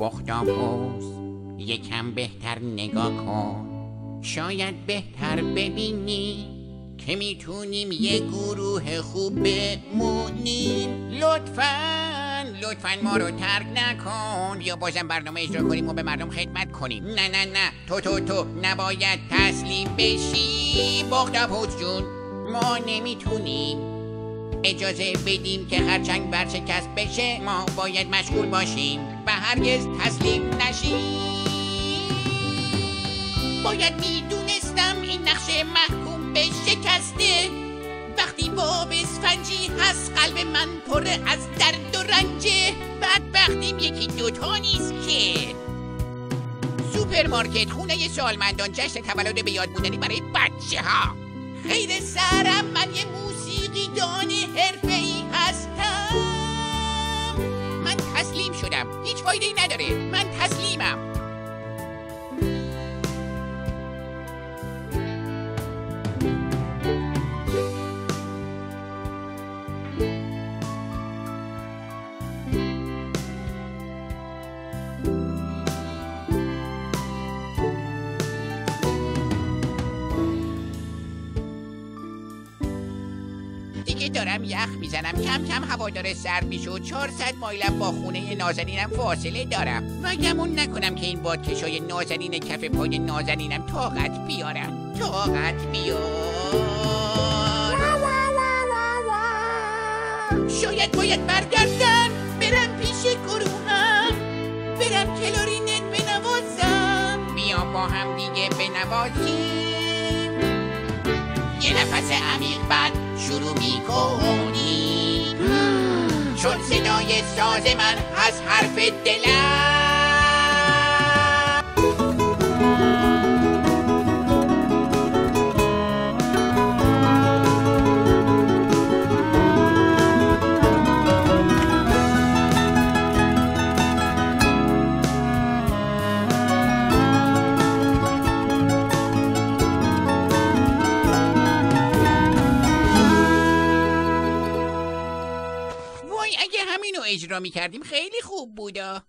بختاپوس یکم بهتر نگاه کن، شاید بهتر ببینی که میتونیم یه گروه خوب بمونیم. لطفاً ما رو ترک نکن، بیا بازم برنامه اجرا کنیم و به مردم خدمت کنیم. نه تو نباید تسلیم بشی بختاپوس جون. ما نمیتونیم اجازه بدیم که خرچنگ ورشکست بشه، ما باید مشغول باشیم و هرگز تسلیم نشیم. باید میدونستم این نقشه محکوم به شکسته، وقتی با اسفنجی هست قلب من پر از درد و رنجه. بدبختیم یکی دوتا نیست که. سوپرمارکت، خونه سالمندان، جشن تولد به یاد بودنی برای بچه ها. خیر سرم، من یه موسیقی دان حرفه‌ای هستم. من تسلیم شدم، هیچ فایده‌ای نداره، من تسلیمم. دارم یخ میزنم، کم کم هوادار سرد میشه و 400 مایلم با خونه نازنینم فاصله دارم و گمون نکنم که این بادکشای نازنین کف پای نازنینم طاقت بیارم. طاقت بیار. شاید باید برگردم برم پیش گروهم، برم کلارینت بنوازم. بیا با هم دیگه بنوازیم. یه نفس عمیق بعد شروع میکنی، چون صدای ساز من از حرف دلم. اگه همینو اجرا میکردیم خیلی خوب بودا.